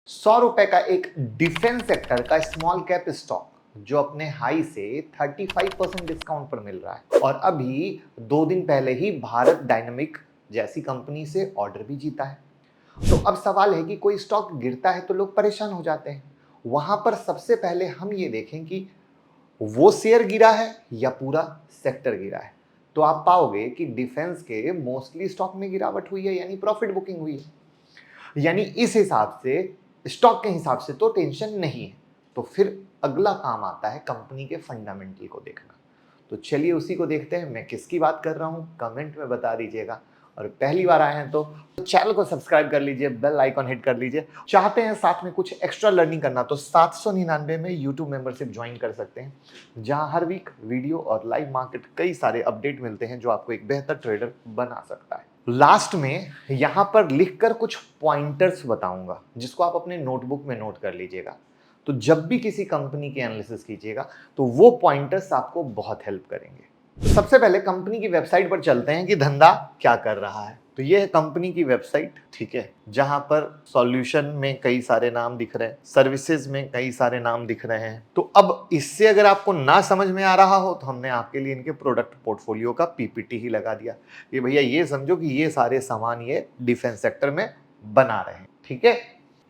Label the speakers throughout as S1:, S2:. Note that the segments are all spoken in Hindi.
S1: ₹100 का एक डिफेंस सेक्टर का स्मॉल कैप स्टॉक जो अपने हाई से 35% डिस्काउंट पर मिल रहा है और अभी 2 दिन पहले ही भारत डायनामिक जैसी कंपनी से ऑर्डर भी जीता है। तो अब सवाल है कि कोई स्टॉक गिरता है तो लोग परेशान हो जाते हैं। वहां पर सबसे पहले हम ये देखें कि वो शेयर गिरा है या पूरा सेक्टर गिरा है। तो आप पाओगे कि डिफेंस के मोस्टली स्टॉक में गिरावट हुई है, यानी प्रॉफिट बुकिंग हुई है। यानी इस हिसाब से स्टॉक के हिसाब से तो टेंशन नहीं है। तो फिर अगला काम आता है कंपनी के फंडामेंटल को देखना। तो चलिए उसी को देखते हैं। मैं किसकी बात कर रहा हूं कमेंट में बता दीजिएगा, और पहली बार आए हैं तो चैनल को सब्सक्राइब कर लीजिए, बेल आइकॉन हिट कर लीजिए। चाहते हैं साथ में कुछ एक्स्ट्रा लर्निंग करना तो 799 में यूट्यूब मेंबरशिप ज्वाइन कर सकते हैं, जहां हर वीक वीडियो और लाइव मार्केट कई सारे अपडेट मिलते हैं जो आपको एक बेहतर ट्रेडर बना सकता है। लास्ट में यहां पर लिखकर कुछ पॉइंटर्स बताऊंगा जिसको आप अपने नोटबुक में नोट कर लीजिएगा। तो जब भी किसी कंपनी की एनालिसिस कीजिएगा तो वो पॉइंटर्स आपको बहुत हेल्प करेंगे। तो सबसे पहले कंपनी की वेबसाइट पर चलते हैं कि धंधा क्या कर रहा है। तो ये है कंपनी की वेबसाइट, ठीक है, जहां पर सॉल्यूशन में कई सारे नाम दिख रहे हैं, सर्विसेज में कई सारे नाम दिख रहे हैं। तो अब इससे अगर आपको ना समझ में आ रहा हो तो हमने आपके लिए इनके प्रोडक्ट पोर्टफोलियो का पीपीटी ही लगा दिया कि भैया ये समझो कि ये सारे सामान ये डिफेंस सेक्टर में बना रहे हैं, ठीक है।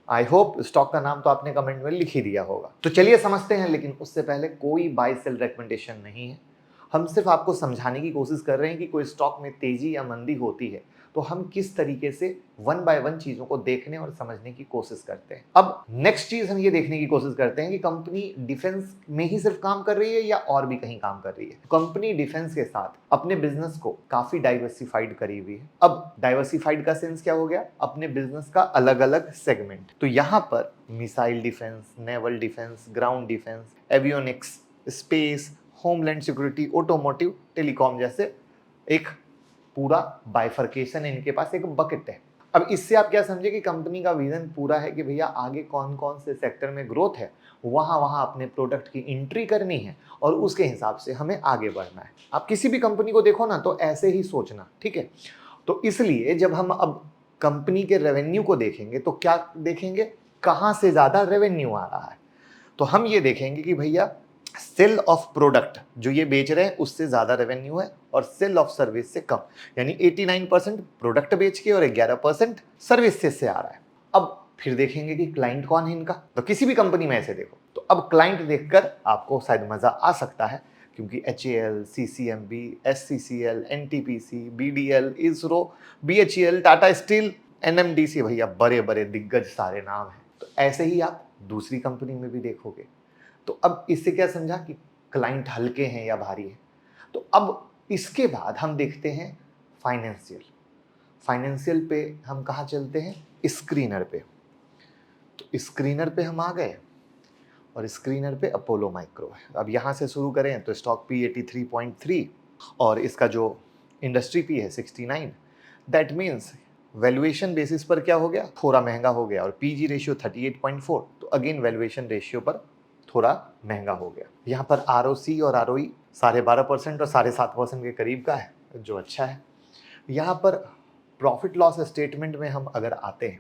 S1: आई होप स्टॉक का नाम तो आपने कमेंट में लिख ही दिया होगा। तो चलिए समझते हैं, लेकिन उससे पहले कोई बाय सेल रिकमेंडेशन नहीं है। हम सिर्फ आपको समझाने की कोशिश कर रहे हैं कि कोई स्टॉक में तेजी या मंदी होती है तो हम किस तरीके से वन बाय वन चीजों को देखने और समझने की कोशिश करते हैं। अब नेक्स्ट चीज हम ये देखने की कोशिश करते हैं कि कंपनी डिफेंस में ही सिर्फ काम कर रही है या और भी कहीं काम कर रही है। कंपनी डिफेंस के साथ अपने बिजनेस को काफी डाइवर्सिफाइड करी हुई है। अब डाइवर्सिफाइड का सेंस क्या हो गया, अपने बिजनेस का अलग अलग सेगमेंट। तो यहां पर missile defence, naval defence, ground defence, avionics, space, homeland security, automotive, telecom जैसे एक पूरा बाइफर्केशन है इनके पास, एक बकेट है। अब इससे आप क्या समझे कि कंपनी का विजन पूरा है कि भैया आगे कौन कौन से सेक्टर में ग्रोथ है, वहां वहां अपने प्रोडक्ट की एंट्री करनी है और उसके हिसाब से हमें आगे बढ़ना है। आप किसी भी कंपनी को देखो ना तो ऐसे ही सोचना, ठीक है। तो इसलिए जब हम अब कंपनी के रेवेन्यू को देखेंगे तो क्या देखेंगे, कहां से ज्यादा रेवेन्यू आ रहा है। तो हम ये देखेंगे कि भैया सेल ऑफ प्रोडक्ट जो ये बेच रहे हैं उससे ज्यादा रेवेन्यू है और सेल ऑफ सर्विस से कम, यानी 89% प्रोडक्ट बेच के और 11% सर्विसेज से आ रहा है। अब फिर देखेंगे कि क्लाइंट कौन है इनका। तो किसी भी कंपनी में ऐसे देखो तो अब क्लाइंट देखकर आपको शायद मजा आ सकता है, क्योंकि HAL, CCMB, SCCL, NTPC, BDL, ISRO, BHEL, Tata steel, NMDC, भैया बड़े बड़े दिग्गज सारे नाम हैं। तो ऐसे ही आप दूसरी कंपनी में भी देखोगे। तो अब इससे क्या समझा कि क्लाइंट हल्के हैं या भारी है। तो अब इसके बाद हम देखते हैं फाइनेंशियल। फाइनेंशियल पे हम कहाँ चलते हैं, स्क्रीनर पे। तो स्क्रीनर पे हम आ गए और स्क्रीनर पे अपोलो माइक्रो है। अब यहाँ से शुरू करें तो स्टॉक पी 83.3 और इसका जो इंडस्ट्री पी है 69। दैट मीन्स वैल्यूएशन बेसिस पर क्या हो गया, थोड़ा महंगा हो गया। और पीजी रेशियो 38.4, तो अगेन वैल्यूएशन रेशियो पर थोड़ा महंगा हो गया। यहाँ पर ROC और ROE 12.5% और 7.5% के करीब का है, जो अच्छा है। यहाँ पर प्रॉफिट लॉस स्टेटमेंट में हम अगर आते हैं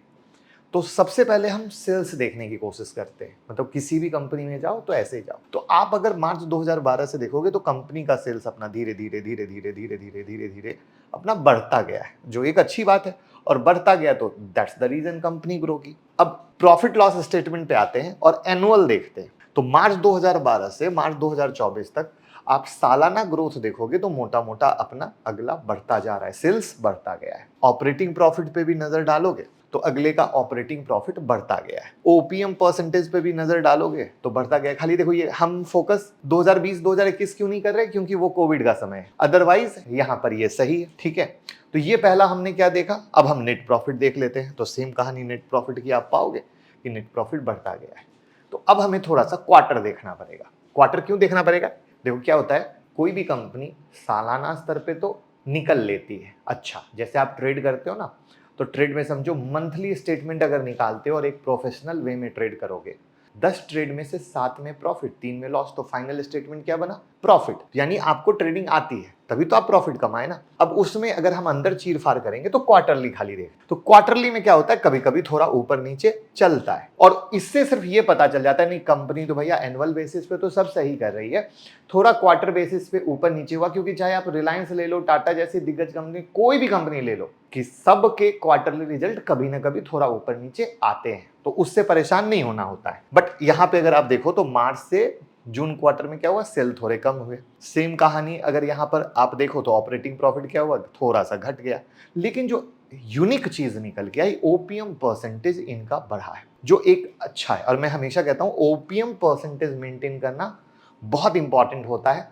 S1: तो सबसे पहले हम सेल्स देखने की कोशिश करते हैं। मतलब किसी भी कंपनी में जाओ तो ऐसे ही जाओ। तो आप अगर मार्च 2012 से देखोगे तो कंपनी का सेल्स अपना धीरे धीरे धीरे धीरे धीरे धीरे धीरे धीरे अपना बढ़ता गया है, जो एक अच्छी बात है। और बढ़ता गया तो that's the reason company grow की। अब प्रॉफिट लॉस स्टेटमेंट पे आते हैं और एनुअल देखते हैं। तो मार्च 2012 से मार्च 2024 तक आप सालाना ग्रोथ देखोगे तो मोटा मोटा अपना अगला बढ़ता जा रहा है, सेल्स बढ़ता गया है। ऑपरेटिंग प्रॉफिट पे भी नजर डालोगे तो अगले का ऑपरेटिंग प्रॉफिट बढ़ता गया है। ओपीएम परसेंटेज पे भी नजर डालोगे तो बढ़ता गया है। खाली देखो ये हम फोकस 2020-2021 क्यों नहीं कर रहे, क्योंकि वो कोविड का समय है। अदरवाइज यहाँ पर ये सही है, ठीक है। तो ये पहला हमने क्या देखा। अब हम नेट प्रॉफिट देख लेते हैं। तो सेम कहानी नेट प्रॉफिट की आप पाओगे कि नेट प्रॉफिट बढ़ता गया है। तो अब हमें थोड़ा सा क्वार्टर देखना पड़ेगा। क्वार्टर क्यों देखना पड़ेगा, देखो क्या होता है, कोई भी कंपनी सालाना स्तर पे तो निकल लेती है। अच्छा, जैसे आप ट्रेड करते हो ना, तो ट्रेड में समझो मंथली स्टेटमेंट अगर निकालते हो और एक प्रोफेशनल वे में ट्रेड करोगे, 10 ट्रेड में से 7 में प्रॉफिट, 3 में लॉस, तो फाइनल स्टेटमेंट क्या बना, प्रॉफिट। यानी आपको ट्रेडिंग आती है। तभी तो आप प्रॉफिट कमाए ना। अब उसमें अगर हम अंदर चीर फाड़ करेंगे तो क्वार्टरली खाली देख, तो क्वार्टरली में क्या होता है, कभी कभी थोड़ा ऊपर नीचे चलता है, और इससे सिर्फ ये पता चल जाता है नहीं कंपनी तो भैया एनुअल बेसिस पे तो सब सही कर रही है, थोड़ा क्वार्टर बेसिस पे ऊपर नीचे हुआ। क्योंकि चाहे आप रिलायंस ले लो, टाटा जैसी दिग्गज कंपनी, कोई भी कंपनी ले लो, कि सबके क्वार्टरली रिजल्ट कभी ना कभी थोड़ा ऊपर नीचे आते हैं, तो उससे परेशान नहीं होना होता है। बट यहां पे अगर आप देखो तो मार्च से जून क्वार्टर में क्या हुआ, सेल थोड़े कम हुए। सेम कहानी अगर यहां पर आप देखो तो ऑपरेटिंग प्रॉफिट क्या हुआ, थोड़ा सा घट गया। लेकिन जो यूनिक चीज निकल के आई, ओपीएम परसेंटेज इनका बढ़ा है, जो एक अच्छा है। और मैं हमेशा कहता हूं ओपीएम परसेंटेज मेंटेन करना बहुत इंपॉर्टेंट होता है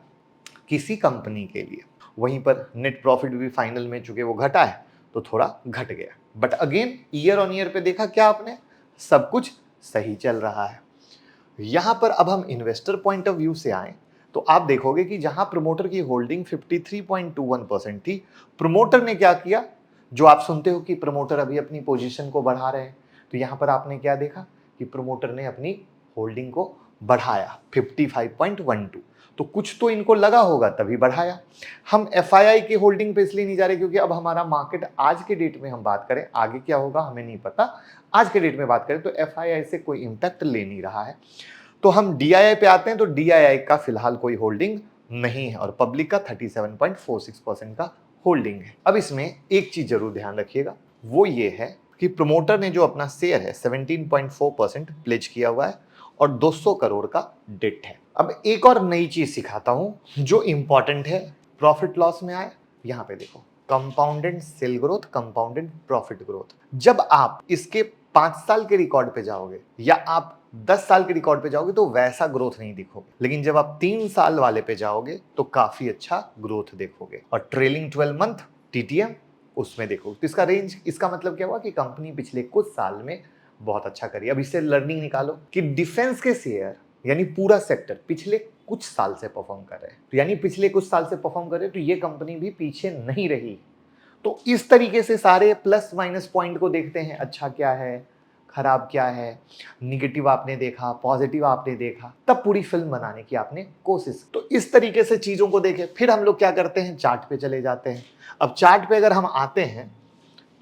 S1: किसी कंपनी के लिए। वहीं पर नेट प्रॉफिट भी फाइनल में चूंकि वो घटा है तो थोड़ा घट गया, but again year on year पे देखा क्या आपने, सब कुछ सही चल रहा है। यहां पर अब हम इन्वेस्टर पॉइंट ऑफ व्यू से आए तो आप देखोगे कि जहां प्रमोटर की होल्डिंग 53.21% थी, प्रमोटर ने क्या किया, जो आप सुनते हो कि प्रमोटर अभी अपनी पोजीशन को बढ़ा रहे हैं, तो यहां पर आपने क्या देखा कि प्रमोटर ने अपनी होल्डिंग को बढ़ाया 55.12। तो कुछ तो इनको लगा होगा तभी बढ़ाया। हम एफआईआई की होल्डिंग पे इसलिए नहीं जा रहे क्योंकि अब हमारा मार्केट आज के डेट में हम बात करें, आगे क्या होगा हमें नहीं पता, आज के डेट में बात करें तो एफआईआई से कोई इंपैक्ट ले नहीं रहा है। तो हम डीआईआई पे आते हैं तो डीआईआई का फिलहाल कोई होल्डिंग नहीं है और पब्लिक का 37.46% का होल्डिंग है। अब इसमें एक चीज जरूर ध्यान रखिएगा, वो ये है कि प्रमोटर ने जो अपना शेयर है 17.4% प्लेज किया हुआ है और 200 करोड़ का डेट है। अब एक और नई चीज सिखाता हूं जो इंपॉर्टेंट है, प्रॉफिट लॉस में आए, यहां पे देखो compounded sale growth, compounded profit growth. जब आप इसके 5 साल के रिकॉर्ड पे जाओगे या आप 10 साल के रिकॉर्ड पे जाओगे तो वैसा ग्रोथ नहीं दिखोगे, लेकिन जब आप 3 साल वाले पे जाओगे तो काफी अच्छा ग्रोथ देखोगे। और ट्रेलिंग 12 मंथ टीटीएम उसमें देखो तो इसका रेंज, इसका मतलब क्या हुआ कि कंपनी पिछले कुछ साल में बहुत अच्छा करी। अब इससे लर्निंग निकालो कि डिफेंस के शेयर यानी पूरा सेक्टर पिछले कुछ साल से परफॉर्म कर रहे हैं, तो यानी पिछले कुछ साल से परफॉर्म कर रहे हैं तो ये कंपनी भी पीछे नहीं रही। तो इस तरीके से सारे प्लस माइनस पॉइंट को देखते हैं, अच्छा क्या है, खराब क्या है, निगेटिव आपने देखा, पॉजिटिव आपने देखा, तब पूरी फिल्म बनाने की आपने कोशिश। तो इस तरीके से चीजों को देखें। फिर हम लोग क्या करते हैं, चार्ट पे चले जाते हैं। अब चार्ट पे अगर हम आते हैं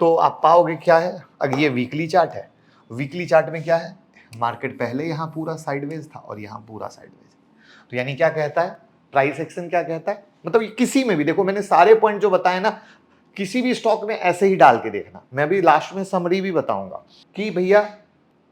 S1: तो आप पाओगे क्या है, अगर ये वीकली चार्ट है, वीकली चार्ट में क्या है, मार्केट पहले यहाँ पूरा साइडवेज था और यहाँ पूरा साइडवेज। तो यानी क्या कहता है, प्राइस एक्शन क्या कहता है, मतलब किसी में भी देखो मैंने सारे पॉइंट जो बताए ना, किसी भी स्टॉक में ऐसे ही डाल के देखना। मैं भी लास्ट में समरी भी बताऊंगा कि भैया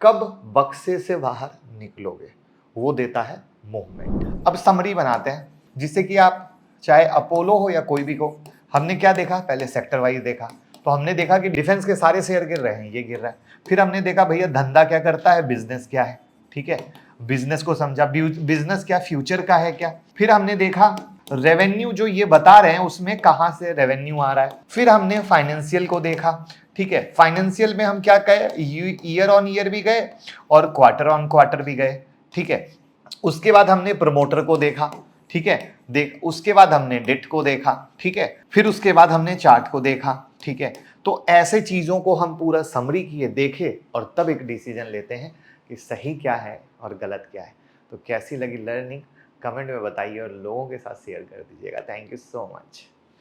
S1: कब बक्से से बाहर निकलोगे, वो देता है मूवमेंट। अब समरी बनाते हैं जिससे कि आप चाहे अपोलो हो या कोई भी को, हमने क्या देखा, पहले सेक्टर वाइज देखा तो हमने देखा कि डिफेंस के सारे शेयर गिर रहे हैं, ये गिर रहा है। फिर हमने देखा भैया धंधा क्या करता है, बिजनेस क्या है, ठीक है, बिजनेस को समझा, बिजनेस क्या फ्यूचर का है क्या। फिर हमने देखा रेवेन्यू जो ये बता रहे हैं उसमें कहां से रेवेन्यू आ रहा है। फिर हमने फाइनेंशियल को देखा, ठीक है, फाइनेंशियल में हम क्या कहे, ईयर ऑन ईयर भी गए और क्वार्टर ऑन क्वार्टर भी गए, ठीक है। उसके बाद हमने प्रमोटर को देखा, ठीक है, उसके बाद हमने डेट को देखा, ठीक है, फिर उसके बाद हमने चार्ट को देखा, ठीक है। तो ऐसे चीजों को हम पूरा समरी किए, देखे और तब एक डिसीजन लेते हैं कि सही क्या है और गलत क्या है। तो कैसी लगी लर्निंग कमेंट में बताइए और लोगों के साथ शेयर कर दीजिएगा। Thank you so much.